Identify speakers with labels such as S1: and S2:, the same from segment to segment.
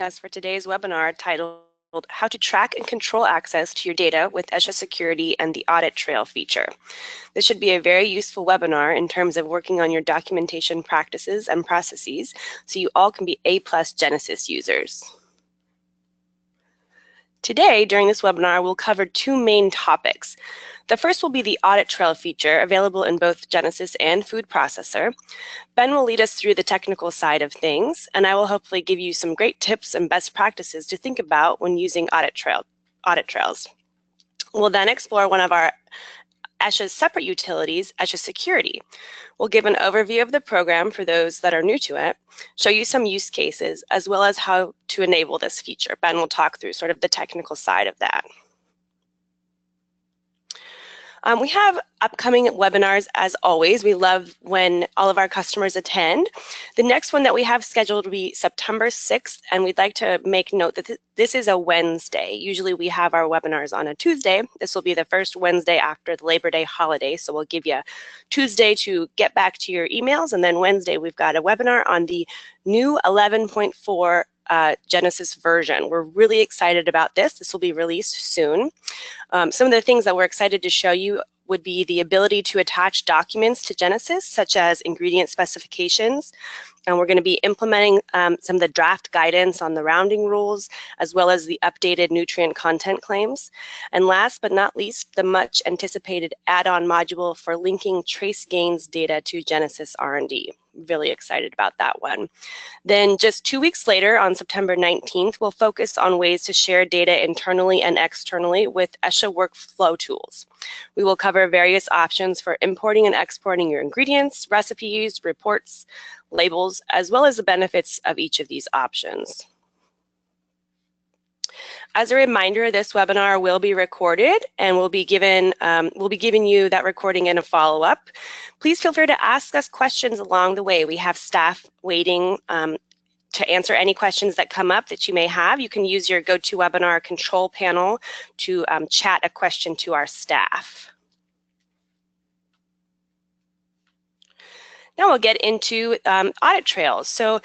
S1: us for today's webinar titled How to Track and Control Access to Your Data with ESHA Security and the Audit Trail feature. This should be a very useful webinar in terms of working on your documentation practices and processes so you all can be A+ Genesis users. Today, during this webinar, we'll cover two main topics. The first will be the Audit Trail feature, available in both Genesis and Food Processor. Ben will lead us through the technical side of things, and I will hopefully give you some great tips and best practices to think about when using audit trails. We'll then explore one of our ESHA's separate utilities, ESHA Security. We'll give an overview of the program for those that are new to it, show you some use cases, as well as how to enable this feature. Ben will talk through sort of the technical side of that. We have upcoming webinars as always. We love when all of our customers attend. The next one that we have scheduled will be September 6th, and we'd like to make note that this is a Wednesday. Usually we have our webinars on a Tuesday. This will be the first Wednesday after the Labor Day holiday, so we'll give you Tuesday to get back to your emails, and then Wednesday we've got a webinar on the new 11.4 Genesis version. We're really excited about this. This will be released soon. Some of the things that we're excited to show you would be the ability to attach documents to Genesis, such as ingredient specifications. And we're going to be implementing some of the draft guidance on the rounding rules, as well as the updated nutrient content claims. And last but not least, the much anticipated add-on module for linking trace gains data to Genesis R&D. Really excited about that one. Then just 2 weeks later, on September 19th, we'll focus on ways to share data internally and externally with ESHA workflow tools. We will cover various options for importing and exporting your ingredients, recipes, reports, labels, as well as the benefits of each of these options. As a reminder, this webinar will be recorded and we'll be giving you that recording in a follow-up. Please feel free to ask us questions along the way. We have staff waiting to answer any questions that come up that you may have. You can use your GoToWebinar control panel to chat a question to our staff. Now we'll get into audit trails. So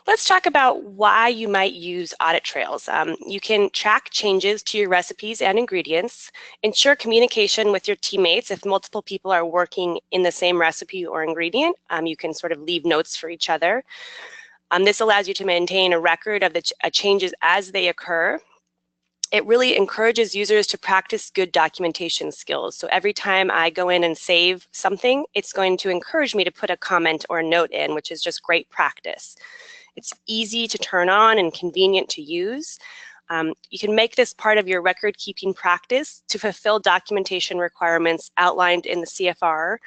S1: let's talk about why you might use audit trails. You can track changes to your recipes and ingredients, ensure communication with your teammates if multiple people are working in the same recipe or ingredient. You can sort of leave notes for each other. This allows you to maintain a record of the changes as they occur. It really encourages users to practice good documentation skills. So every time I go in and save something, it's going to encourage me to put a comment or a note in, which is just great practice. It's easy to turn on and convenient to use. You can make this part of your record-keeping practice to fulfill documentation requirements outlined in the CFR.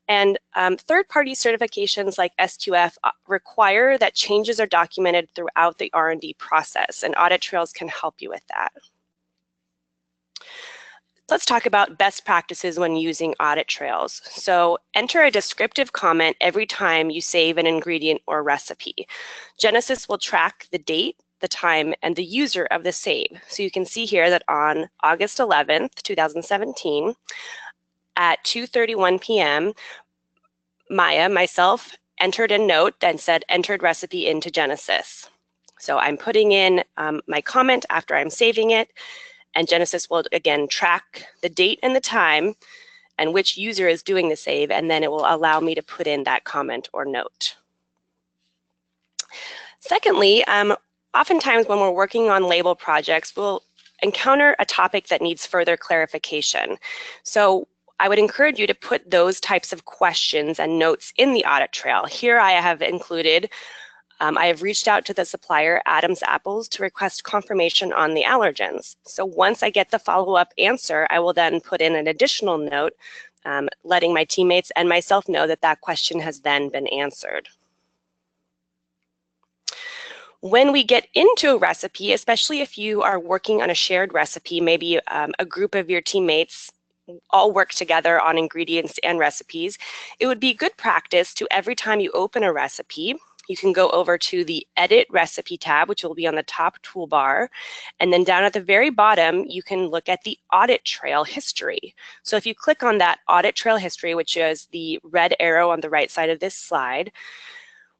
S1: And third-party certifications like SQF require that changes are documented throughout the R&D process, and audit trails can help you with that. Let's talk about best practices when using audit trails. So enter a descriptive comment every time you save an ingredient or recipe. Genesis will track the date, the time, and the user of the save. So you can see here that on August 11th, 2017, at 2:31 p.m., myself, entered a note and said entered recipe into Genesis. So I'm putting in my comment after I'm saving it, and Genesis will again track the date and the time and which user is doing the save, and then it will allow me to put in that comment or note. Secondly, oftentimes when we're working on label projects, we'll encounter a topic that needs further clarification. So I would encourage you to put those types of questions and notes in the audit trail. Here I have included, I have reached out to the supplier, Adams Apples, to request confirmation on the allergens. So once I get the follow-up answer, I will then put in an additional note, letting my teammates and myself know that that question has then been answered. When we get into a recipe, especially if you are working on a shared recipe, maybe a group of your teammates all work together on ingredients and recipes, it would be good practice to every time you open a recipe, you can go over to the Edit Recipe tab, which will be on the top toolbar, and then down at the very bottom, you can look at the Audit Trail history. So if you click on that Audit Trail history, which is the red arrow on the right side of this slide,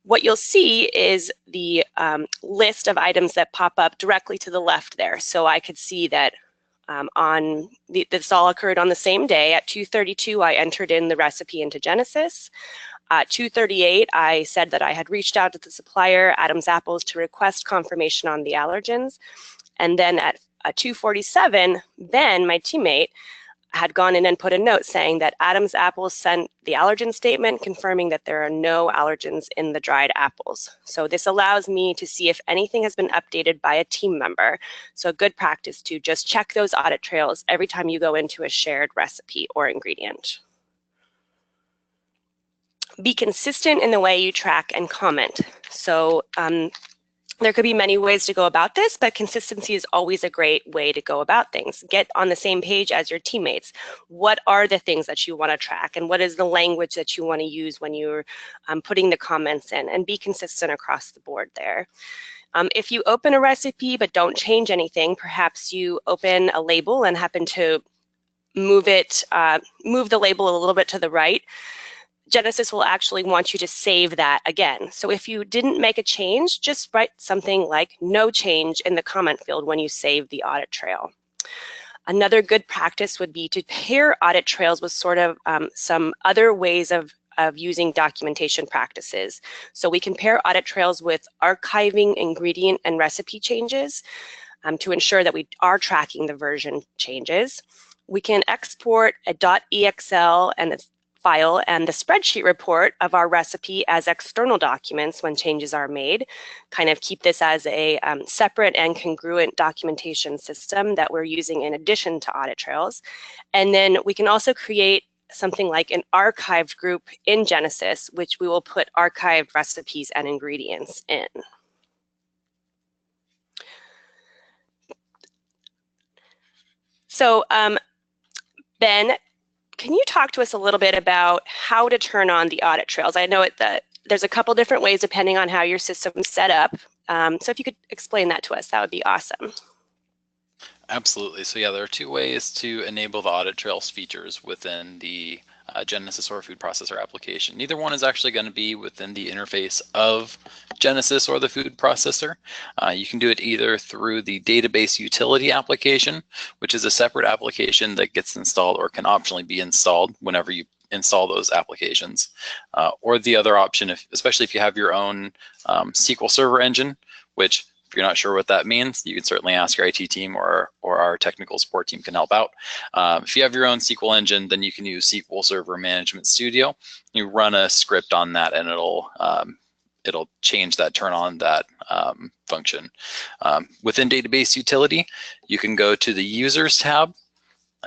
S1: what you'll see is the list of items that pop up directly to the left there. So I could see that this all occurred on the same day. At 2:32, I entered in the recipe into Genesis. At 2:38, I said that I had reached out to the supplier, Adams Apples, to request confirmation on the allergens. And then at 2:47, Ben, my teammate, had gone in and put a note saying that Adams Apples sent the allergen statement confirming that there are no allergens in the dried apples. So this allows me to see if anything has been updated by a team member. So a good practice to just check those audit trails every time you go into a shared recipe or ingredient. Be consistent in the way you track and comment. So there could be many ways to go about this, but consistency is always a great way to go about things. Get on the same page as your teammates. What are the things that you want to track, and what is the language that you want to use when you're putting the comments in, and be consistent across the board there. If you open a recipe but don't change anything, perhaps you open a label and happen to move the label a little bit to the right, Genesis will actually want you to save that again. So if you didn't make a change, just write something like no change in the comment field when you save the audit trail. Another good practice would be to pair audit trails with sort of some other ways of using documentation practices. So we can pair audit trails with archiving ingredient and recipe changes to ensure that we are tracking the version changes. We can export a .exl and a file and the spreadsheet report of our recipe as external documents when changes are made. Kind of keep this as a separate and congruent documentation system that we're using in addition to audit trails. And then we can also create something like an archived group in Genesis, which we will put archived recipes and ingredients in. So Ben, can you talk to us a little bit about how to turn on the audit trails? I know that there's a couple different ways depending on how your system is set up. So if you could explain that to us, that would be awesome.
S2: Absolutely. So yeah, there are two ways to enable the audit trails features within the Genesis or food processor application. Neither one is actually going to be within the interface of Genesis or the food processor. You can do it either through the database utility application, which is a separate application that gets installed or can optionally be installed whenever you install those applications. Or the other option, especially if you have your own SQL Server engine, which if you're not sure what that means, you can certainly ask your IT team or our technical support team can help out. If you have your own SQL engine, then you can use SQL Server Management Studio. You run a script on that and it'll change that, turn on that function. Within Database Utility, you can go to the Users tab.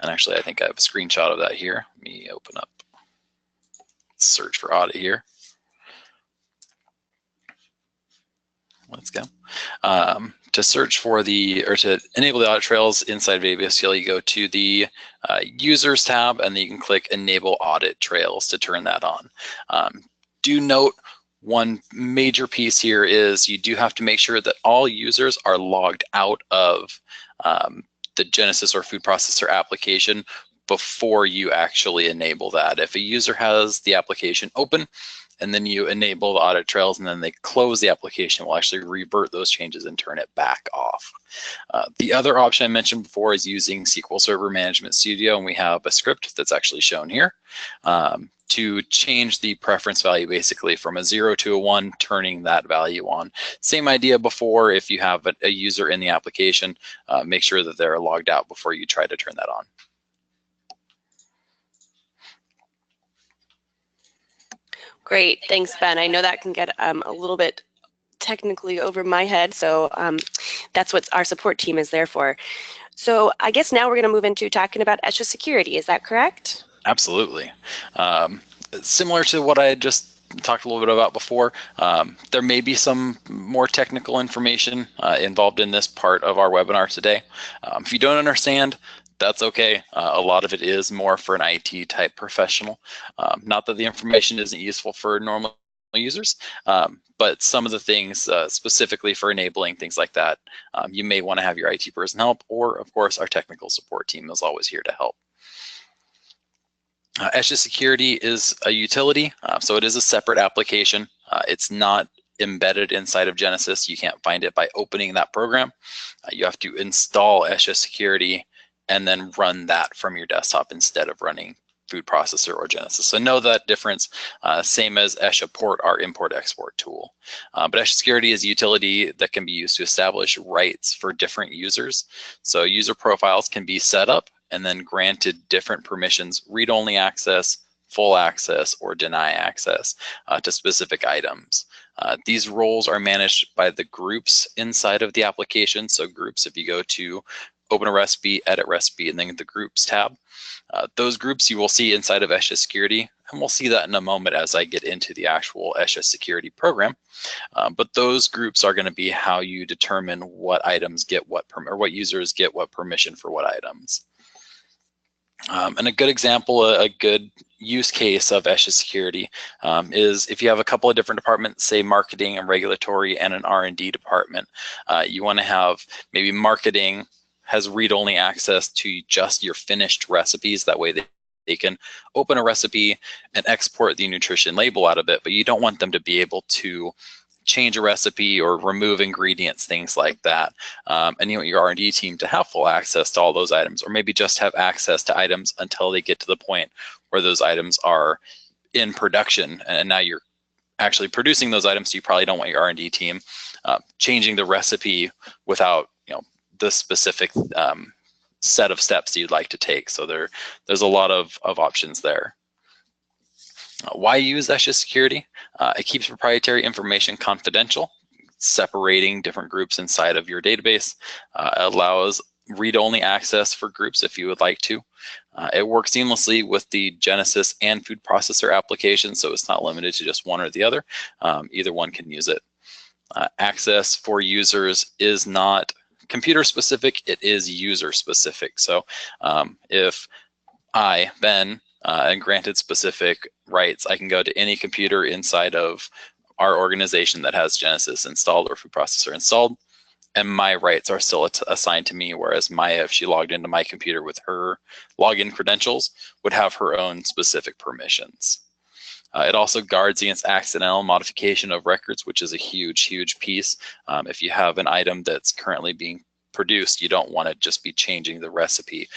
S2: And actually, I think I have a screenshot of that here. Let me open up, search for audit here. Let's go. To search for to enable the audit trails inside of ABSTL, you go to the Users tab, and then you can click Enable Audit Trails to turn that on. Do note one major piece here is you do have to make sure that all users are logged out of the Genesis or food processor application before you actually enable that. If a user has the application open, and then you enable the audit trails and then they close the application, we'll actually revert those changes and turn it back off. The other option I mentioned before is using SQL Server Management Studio, and we have a script that's actually shown here to change the preference value basically from a 0 to a 1, turning that value on. Same idea before. If you have a user in the application, make sure that they're logged out before you try to turn that on.
S1: Great, thanks, Ben. I know that can get a little bit technically over my head, so that's what our support team is there for. So I guess now we're going to move into talking about ESHA Security. Is that correct?
S2: Absolutely. Similar to what I had just talked a little bit about before, there may be some more technical information involved in this part of our webinar today. If you don't understand, that's okay. A lot of it is more for an IT type professional. Not that the information isn't useful for normal users, but some of the things specifically for enabling things like that, you may want to have your IT person help, or of course our technical support team is always here to help. ESHA Security is a utility, so it is a separate application It's not embedded inside of Genesis. You can't find it by opening that program. You have to install ESHA Security and then run that from your desktop instead of running food processor or Genesis. So know that difference, same as ESHA Port, our import-export tool. But ESHA Security is a utility that can be used to establish rights for different users. So user profiles can be set up and then granted different permissions, read-only access, full access, or deny access to specific items. These roles are managed by the groups inside of the application. So groups, if you go to open a recipe, edit recipe, and then the groups tab, those groups you will see inside of ESHA Security, and we'll see that in a moment as I get into the actual ESHA Security program. But those groups are going to be how you determine what items get what or what users get what permission for what items. And a good example, a good use case of ESHA Security is if you have a couple of different departments, say marketing and regulatory and an R&D department, you want to have maybe marketing has read-only access to just your finished recipes. That way they can open a recipe and export the nutrition label out of it, but you don't want them to be able to change a recipe or remove ingredients, things like that. And you want your R&D team to have full access to all those items, or maybe just have access to items until they get to the point where those items are in production. And now you're actually producing those items, so you probably don't want your R&D team changing the recipe without, the specific set of steps that you'd like to take. So there's a lot of options there. Why use ESHA Security? It keeps proprietary information confidential, separating different groups inside of your database. Allows read-only access for groups if you would like to. It works seamlessly with the Genesis and food processor applications, so it's not limited to just one or the other. Either one can use it. Access for users is not computer specific, it is user specific. So if I, Ben, and granted specific rights, I can go to any computer inside of our organization that has Genesis installed or food processor installed, and my rights are still assigned to me, whereas Maya, if she logged into my computer with her login credentials, would have her own specific permissions. It also guards against accidental modification of records, which is a huge piece. If you have an item that's currently being produced, you don't want to just be changing the recipe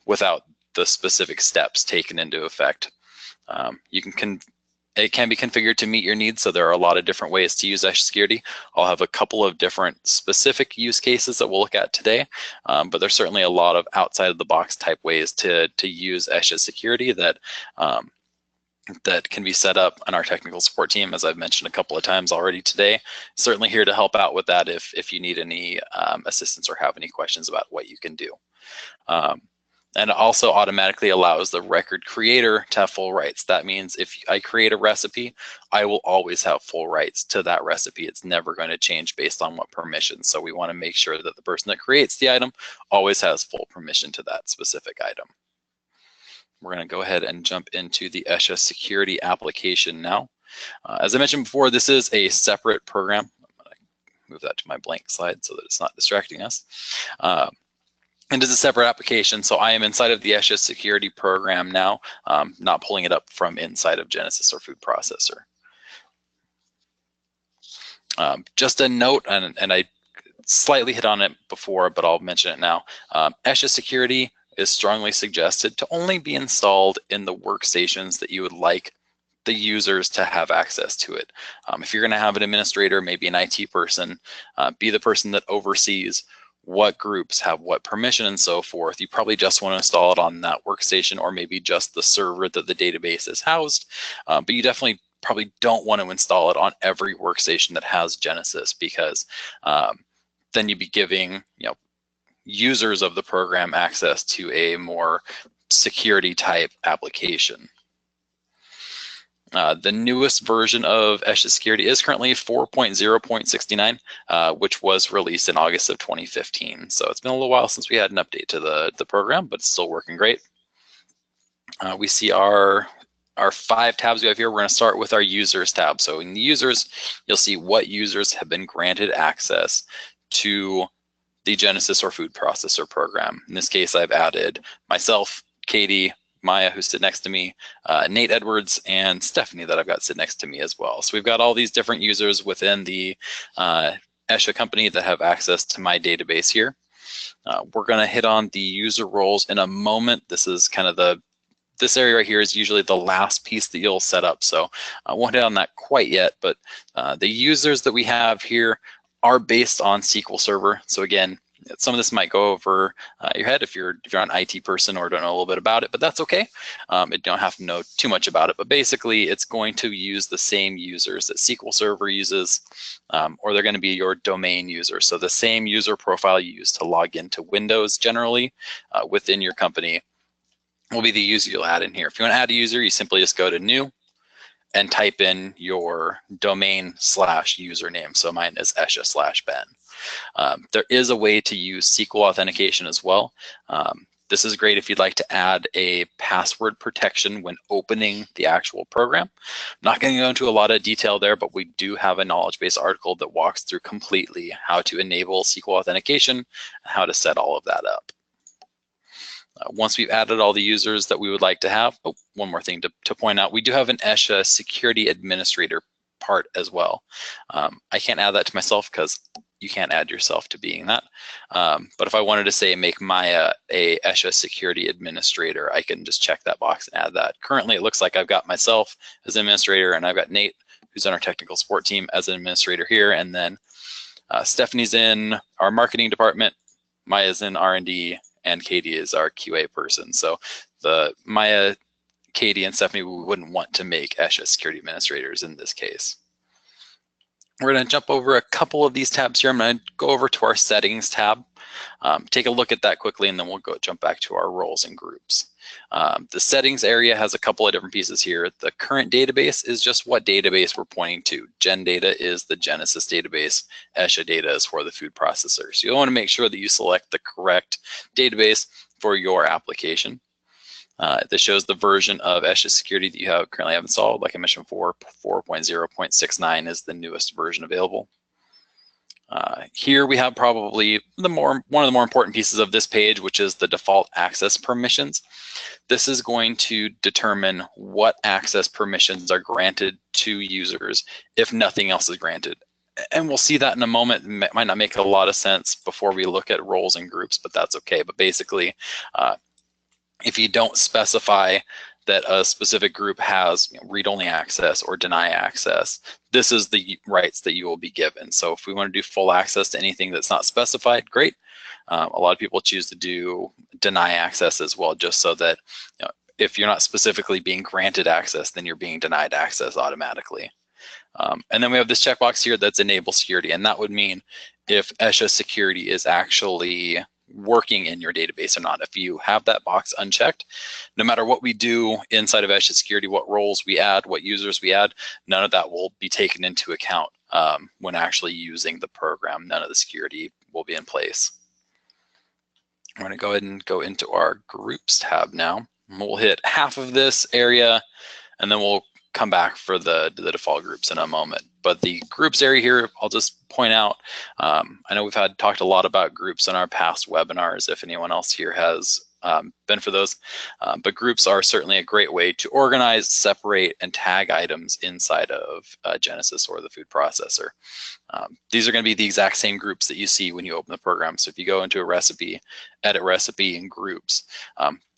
S2: without the specific steps taken into effect. It can be configured to meet your needs, so there are a lot of different ways to use ESHA Security. I'll have a couple of different specific use cases that we'll look at today, but there's certainly a lot of outside of the box type ways to use ESHA Security that can be set up on our technical support team, as I've mentioned a couple of times already today. Certainly here to help out with that if you need any assistance or have any questions about what you can do. And it also automatically allows the record creator to have full rights. That means if I create a recipe, I will always have full rights to that recipe. It's never going to change based on what permission. So we want to make sure that the person that creates the item always has full permission to that specific item. We're going to go ahead and jump into the ESHA Security application now. As I mentioned before, this is a separate program. I'm going to move that to my blank slide so that it's not distracting us. And it's a separate application, so I am inside of the ESHA Security program now, not pulling it up from inside of Genesis or food processor. Just a note, and I slightly hit on it before, but I'll mention it now. ESHA Security is strongly suggested to only be installed in the workstations that you would like the users to have access to it. If you're going to have an administrator, maybe an IT person, be the person that oversees what groups have what permission and so forth, you probably just want to install it on that workstation or maybe just the server that the database is housed. But you definitely probably don't want to install it on every workstation that has Genesis, because then you'd be giving users of the program access to a more security type application. The newest version of ESHA Security is currently 4.0.69, which was released in August of 2015. So it's been a little while since we had an update to the program, but it's still working great. We see our 5 tabs we have here. We're going to start with our users tab. So in the users, you'll see what users have been granted access to the Genesis or food processor program. In this case, I've added myself, Katie, Maya, who's sitting next to me, Nate Edwards, and Stephanie that I've got sitting next to me as well. So we've got all these different users within the ESHA company that have access to my database here. We're going to hit on the user roles in a moment. This is kind of this area right here is usually the last piece that you'll set up. So I won't hit on that quite yet, but the users that we have here are based on SQL Server. So again, some of this might go over your head if you're an IT person or don't know a little bit about it, but that's okay. You don't have to know too much about it, but basically it's going to use the same users that SQL Server uses, or they're going to be your domain users. So the same user profile you use to log into Windows generally within your company will be the user you'll add in here. If you want to add a user, you simply just go to New and type in your domain/username. So mine is ESHA/Ben. There is a way to use SQL authentication as well. This is great if you'd like to add a password protection when opening the actual program. I'm not going to go into a lot of detail there, but we do have a knowledge base article that walks through completely how to enable SQL authentication and how to set all of that up. Once we've added all the users that we would like to have, one more thing to point out, we do have an ESHA Security Administrator part as well. I can't add that to myself because you can't add yourself to being that. But if I wanted to say make Maya a ESHA Security Administrator, I can just check that box and add that. Currently, it looks like I've got myself as an administrator, and I've got Nate, who's on our technical support team, as an administrator here, and then Stephanie's in our marketing department, Maya's in R&D, and Katie is our QA person. So the Maya, Katie, and Stephanie, we wouldn't want to make ESHA Security Administrators in this case. We're going to jump over a couple of these tabs here. I'm going to go over to our settings tab, take a look at that quickly, and then we'll jump back to our roles and groups. The settings area has a couple of different pieces here. The current database is just what database we're pointing to. Gen data is the Genesis database. ESHA data is for the food processor. So you'll want to make sure that you select the correct database for your application. This shows the version of ESHA Security that you currently have installed. Like I mentioned before, 4.0.69 is the newest version available. Here we have probably one of the more important pieces of this page, which is the default access permissions. This is going to determine what access permissions are granted to users if nothing else is granted. And we'll see that in a moment. It might not make a lot of sense before we look at roles and groups, but that's okay. But basically, if you don't specify that a specific group has read-only access or deny access, this is the rights that you will be given. So if we want to do full access to anything that's not specified, great. A lot of people choose to do deny access as well, just so that if you're not specifically being granted access, then you're being denied access automatically. And then we have this checkbox here that's enable security, and that would mean if ESHA security is actually working in your database or not. If you have that box unchecked, no matter what we do inside of ESHA security, what roles we add, what users we add, none of that will be taken into account when actually using the program. None of the security will be in place. I'm going to go ahead and go into our groups tab now. We'll hit half of this area, and then we'll come back for the default groups in a moment. But the groups area here, I'll just point out, I know we've talked a lot about groups in our past webinars, if anyone else here has been for those, but groups are certainly a great way to organize, separate, and tag items inside of Genesis or the food processor. These are going to be the exact same groups that you see when you open the program. So if you go into a recipe, edit recipe in groups,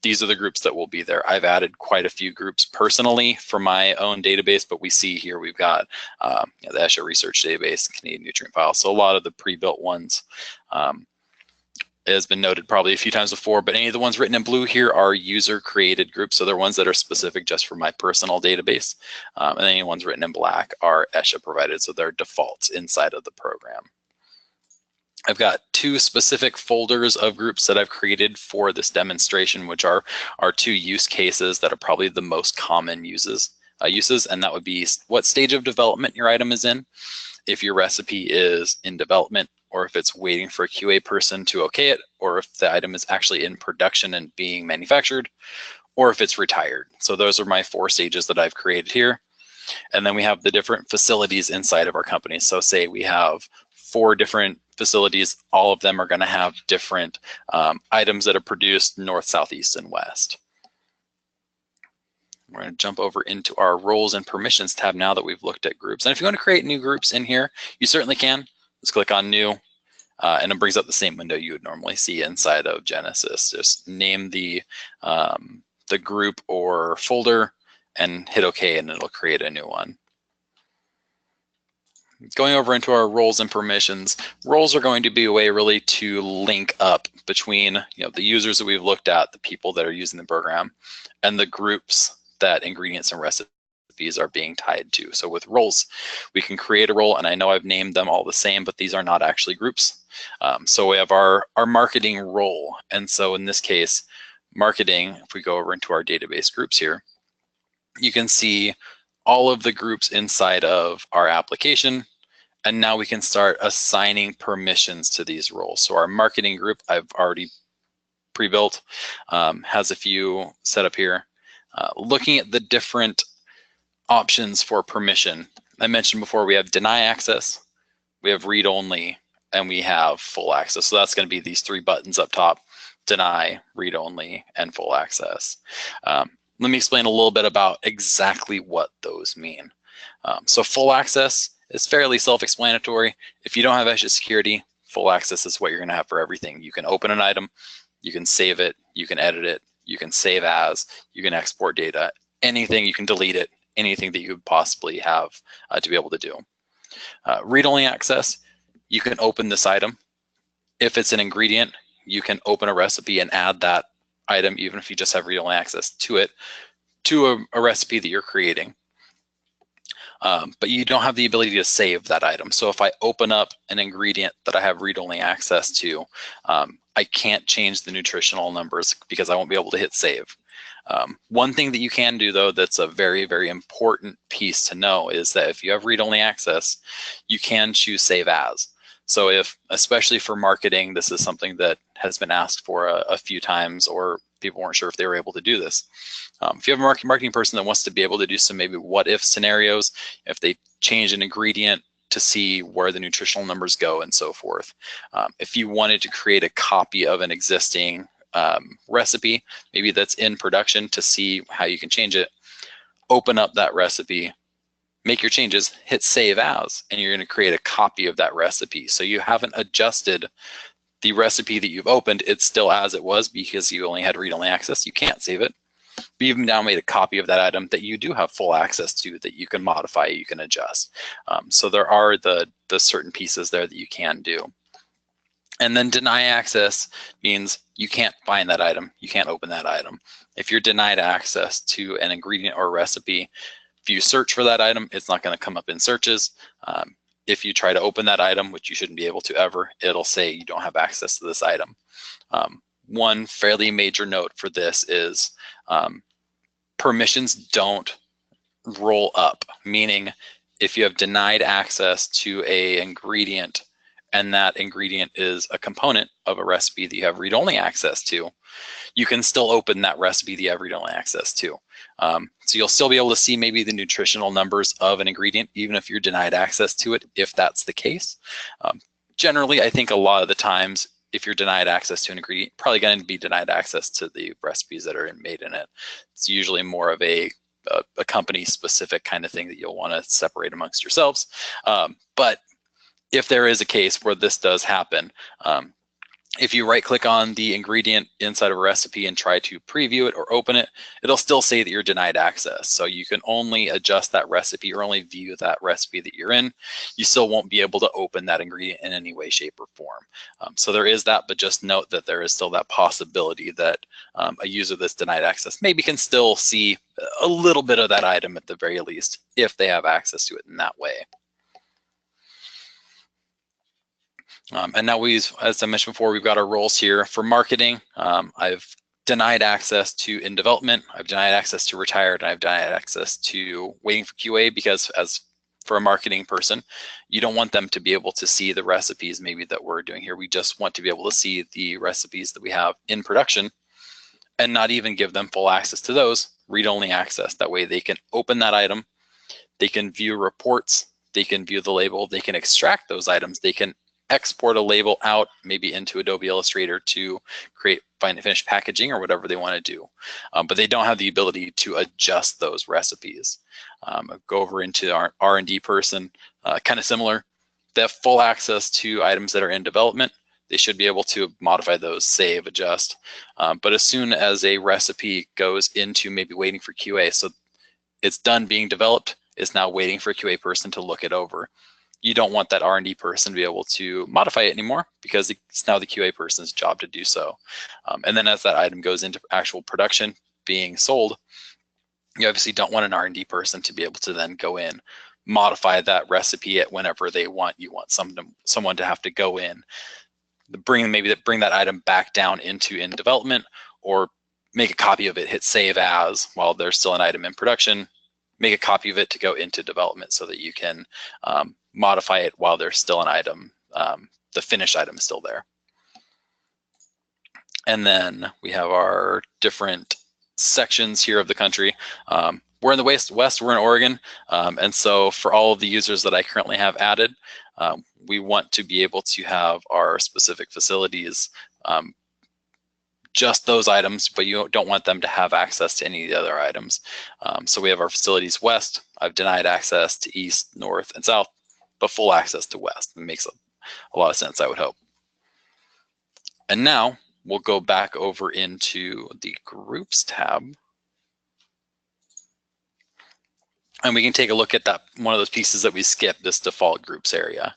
S2: these are the groups that will be there. I've added quite a few groups personally for my own database, but we see here we've got the ESHA Research Database, Canadian Nutrient File. So a lot of the pre-built ones has been noted probably a few times before, but any of the ones written in blue here are user-created groups. So they're ones that are specific just for my personal database. And any ones written in black are ESHA provided, so they're defaults inside of the program. I've got two specific folders of groups that I've created for this demonstration, which are our two use cases that are probably the most common uses, and that would be what stage of development your item is in, if your recipe is in development, or if it's waiting for a QA person to okay it, or if the item is actually in production and being manufactured, or if it's retired. So those are my 4 stages that I've created here. And then we have the different facilities inside of our company. So say we have 4 different facilities, all of them are going to have different items that are produced north, south, east, and west. We're going to jump over into our roles and permissions tab now that we've looked at groups. And if you want to create new groups in here, you certainly can. Let's click on new, and it brings up the same window you would normally see inside of Genesis. Just name the group or folder and hit OK, and it'll create a new one. Going over into our roles and permissions, roles are going to be a way really to link up between the users that we've looked at, the people that are using the program, and the groups that ingredients and recipes are being tied to. So with roles, we can create a role, and I know I've named them all the same, but these are not actually groups. So we have our marketing role, and so in this case, marketing, if we go over into our database groups here, you can see all of the groups inside of our application, and now we can start assigning permissions to these roles. So our marketing group, I've already pre-built, has a few set up here. Looking at the different options for permission, I mentioned before we have deny access, we have read only, and we have full access. So that's going to be these three buttons up top: deny, read only, and full access. Let me explain a little bit about exactly what those mean. So full access is fairly self-explanatory. If you don't have ESHA Security, full access is what you're going to have for everything. You can open an item, you can save it, you can edit it, you can save as, you can export data, anything, you can delete it, anything that you could possibly have to be able to do. Read-only access, you can open this item. If it's an ingredient, you can open a recipe and add that item, even if you just have read-only access to it, to a recipe that you're creating. But you don't have the ability to save that item. So if I open up an ingredient that I have read-only access to, I can't change the nutritional numbers because I won't be able to hit save. One thing that you can do, though, that's a very, very important piece to know is that if you have read-only access, you can choose save as. So if, especially for marketing, this is something that has been asked for a few times, or people weren't sure if they were able to do this. If you have a marketing person that wants to be able to do some maybe what if scenarios, if they change an ingredient to see where the nutritional numbers go and so forth. If you wanted to create a copy of an existing recipe, maybe that's in production, to see how you can change it, open up that recipe, make your changes, hit save as, and you're going to create a copy of that recipe. So you haven't adjusted the recipe that you've opened, it's still as it was because you only had read-only access. You can't save it. But you've now made a copy of that item that you do have full access to, that you can modify, you can adjust. So there are the certain pieces there that you can do. And then deny access means you can't find that item, you can't open that item. If you're denied access to an ingredient or recipe, if you search for that item, it's not going to come up in searches. If you try to open that item, which you shouldn't be able to ever, it'll say you don't have access to this item. One fairly major note for this is permissions don't roll up, meaning if you have denied access to an ingredient and that ingredient is a component of a recipe that you have read-only access to, you can still open that recipe that you have read-only access to. So you'll still be able to see maybe the nutritional numbers of an ingredient, even if you're denied access to it, if that's the case. Generally, I think a lot of the times, if you're denied access to an ingredient, you're probably going to be denied access to the recipes that are made in it. It's usually more of a company-specific kind of thing that you'll want to separate amongst yourselves. But if there is a case where this does happen, if you right-click on the ingredient inside of a recipe and try to preview it or open it, it'll still say that you're denied access. So you can only adjust that recipe or only view that recipe that you're in. You still won't be able to open that ingredient in any way, shape, or form. So there is that, but just note that there is still that possibility that a user that's denied access maybe can still see a little bit of that item at the very least, if they have access to it in that way. And now as I mentioned before, we've got our roles here. For marketing, I've denied access to in development, I've denied access to retired, and I've denied access to waiting for QA, because as for a marketing person, you don't want them to be able to see the recipes maybe that we're doing here. We just want to be able to see the recipes that we have in production and not even give them full access to those, read-only access. That way they can open that item, they can view reports, they can view the label, they can extract those items, they can export a label out, maybe into Adobe Illustrator to create finished packaging or whatever they want to do. But they don't have the ability to adjust those recipes. Go over into our R&D person, kind of similar. They have full access to items that are in development. They should be able to modify those, save, adjust. But as soon as a recipe goes into maybe waiting for QA, so it's done being developed, it's now waiting for a QA person to look it over. You don't want that R&D person to be able to modify it anymore because it's now the QA person's job to do so. And then as that item goes into actual production being sold, you obviously don't want an R&D person to be able to then go in, modify that recipe at whenever they want. You want someone to have to go in, bring that item back down into in development, or make a copy of it, hit save as while there's still an item in production, make a copy of it to go into development so that you can modify it while there's still an item, the finished item is still there. And then we have our different sections here of the country. We're in the West, we're in Oregon. And so for all of the users that I currently have added, we want to be able to have our specific facilities, just those items, but you don't want them to have access to any of the other items. So we have our facilities west. I've denied access to east, north, and south, but full access to west. It makes a lot of sense, I would hope. And now we'll go back over into the groups tab. And we can take a look at that one of those pieces that we skipped, this default groups area.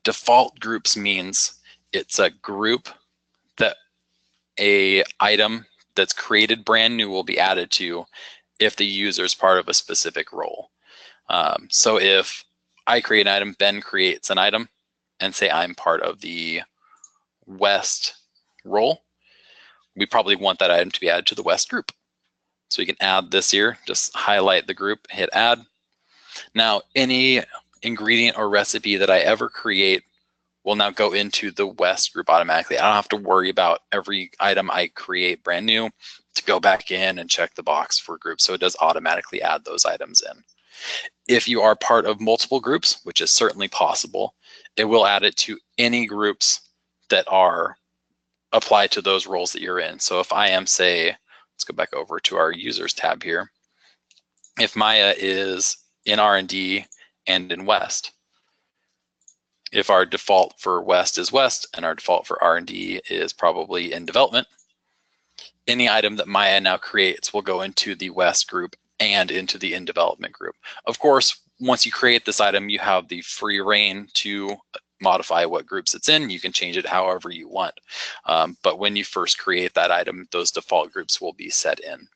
S2: Default groups means it's a group that a item that's created brand new will be added to if the user is part of a specific role. So if I create an item, Ben creates an item, and say I'm part of the West role, we probably want that item to be added to the West group. So we can add this here, just highlight the group, hit add. Now, any ingredient or recipe that I ever create will now go into the West group automatically. I don't have to worry about every item I create brand new to go back in and check the box for groups. So it does automatically add those items in. If you are part of multiple groups, which is certainly possible, it will add it to any groups that are applied to those roles that you're in. So if I am, say, let's go back over to our users tab here. If Maya is in R&D and in West, if our default for West is West and our default for R&D is probably in development, any item that Maya now creates will go into the West group and into the in development group. Of course, once you create this item, you have the free reign to modify what groups it's in. You can change it however you want. But when you first create that item, those default groups will be set in.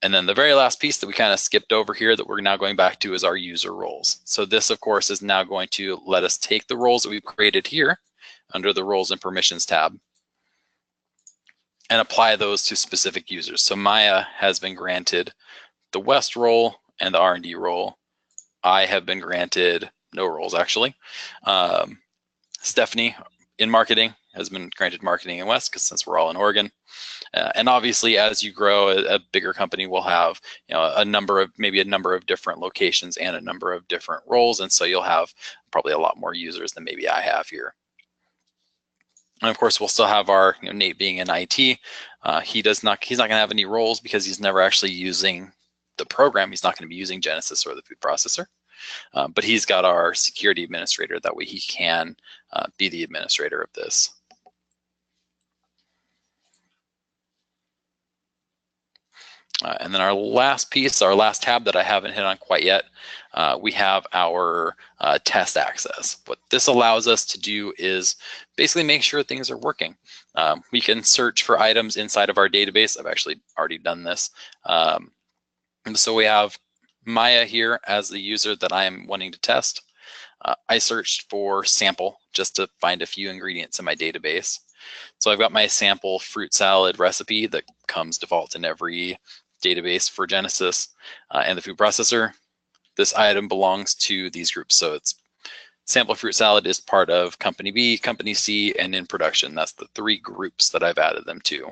S2: And then the very last piece that we kind of skipped over here that we're now going back to is our user roles. So this, of course, is now going to let us take the roles that we've created here under the Roles and Permissions tab and apply those to specific users. So Maya has been granted the West role and the R&D role. I have been granted no roles, actually. Stephanie in marketing has been granted marketing in West, because since we're all in Oregon. And obviously, as you grow, a bigger company will have, maybe a number of different locations and a number of different roles, and so you'll have probably a lot more users than maybe I have here. And of course, we'll still have our Nate being in IT. He's not going to have any roles because he's never actually using the program. He's not going to be using Genesis or the food processor. But he's got our security administrator. That way he can be the administrator of this. And then our last piece, our last tab that I haven't hit on quite yet, we have our test access. What this allows us to do is basically make sure things are working. We can search for items inside of our database. I've actually already done this. And so we have Maya here as the user that I'm wanting to test. I searched for sample just to find a few ingredients in my database. So I've got my sample fruit salad recipe that comes default in every database for Genesis and the food processor. This item belongs to these groups. So it's sample fruit salad is part of company B, company C, and in production. That's the three groups that I've added them to.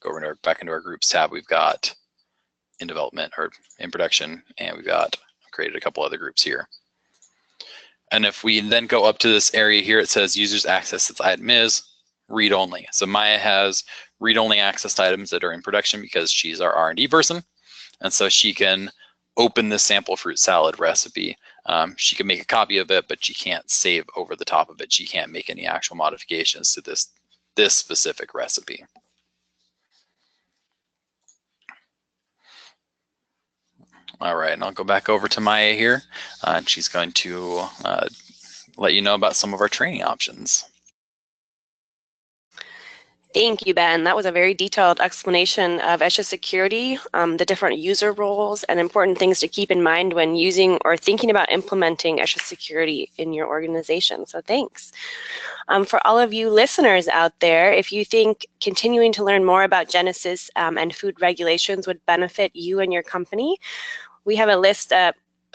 S2: Go over back into our groups tab. We've got in development or in production, and we've got created a couple other groups here. And if we then go up to this area here, it says users access this item is read-only. So Maya has read-only access to items that are in production because she's our R&D person. And so she can open this sample fruit salad recipe. She can make a copy of it, but she can't save over the top of it. She can't make any actual modifications to this specific recipe. All right, and I'll go back over to Maya here, and she's going to let you know about some of our training options.
S1: Thank you, Ben. That was a very detailed explanation of ESHA Security, the different user roles and important things to keep in mind when using or thinking about implementing ESHA Security in your organization. So thanks. For all of you listeners out there, if you think continuing to learn more about Genesis and food regulations would benefit you and your company, we have a list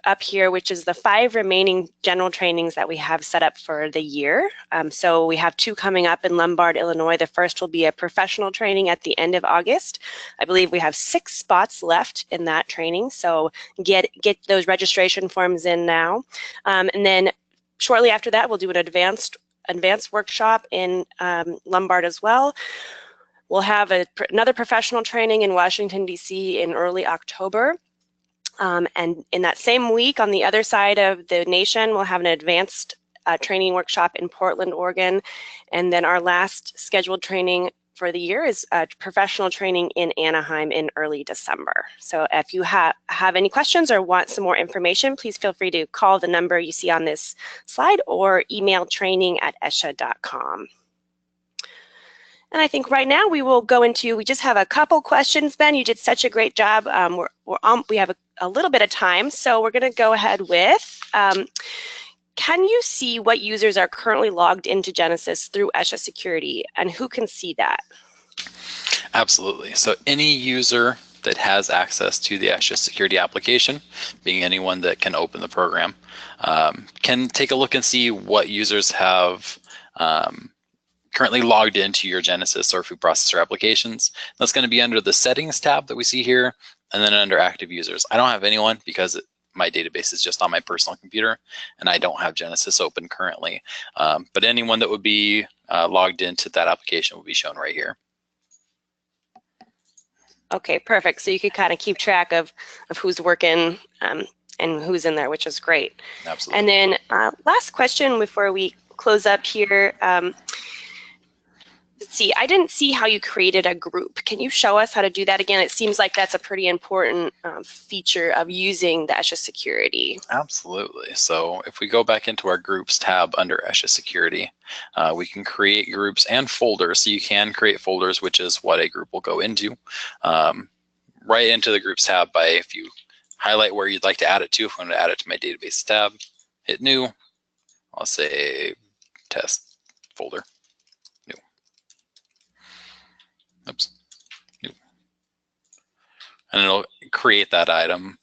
S1: up here, which is the 5 remaining general trainings that we have set up for the year. So we have 2 coming up in Lombard, Illinois. The first will be a professional training at the end of August. I believe we have 6 spots left in that training, so get those registration forms in now. And then shortly after that, we'll do an advanced workshop in Lombard as well. We'll have another professional training in Washington, D.C. in early October. And in that same week, on the other side of the nation, we'll have an advanced training workshop in Portland, Oregon. And then our last scheduled training for the year is professional training in Anaheim in early December. So if you have any questions or want some more information, please feel free to call the number you see on this slide or email training@esha.com. And I think right now we will go into, we just have a couple questions, Ben. You did such a great job. We have a little bit of time, so we're going to go ahead with, can you see what users are currently logged into Genesis through ESHA Security, and who can see that?
S2: Absolutely. So any user that has access to the ESHA Security application, being anyone that can open the program, can take a look and see what users have currently logged into your Genesis or food processor applications. That's going to be under the settings tab that we see here, and then under active users. I don't have anyone because my database is just on my personal computer and I don't have Genesis open currently. But anyone that would be logged into that application will be shown right here.
S1: Okay, perfect. So you could kind of keep track of who's working and who's in there, which is great.
S2: Absolutely.
S1: And then last question before we close up here. Let's see, I didn't see how you created a group. Can you show us how to do that again? It seems like that's a pretty important feature of using the ESHA Security.
S2: Absolutely. So if we go back into our groups tab under ESHA Security, we can create groups and folders. So you can create folders, which is what a group will go into. Right into the groups tab by, if you highlight where you'd like to add it to, if I want to add it to my database tab, hit new, I'll say test folder. Oops. And it'll create that item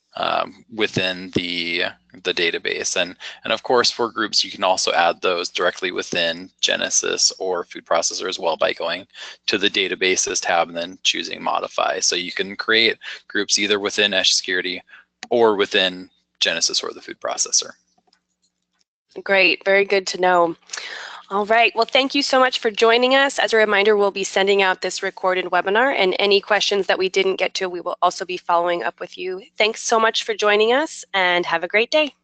S2: within the database. And of course, for groups, you can also add those directly within Genesis or food processor as well by going to the databases tab and then choosing modify. So you can create groups either within ESHA Security or within Genesis or the food processor.
S1: Great, very good to know. All right, well, thank you so much for joining us. As a reminder, we'll be sending out this recorded webinar, and any questions that we didn't get to, we will also be following up with you. Thanks so much for joining us, and have a great day.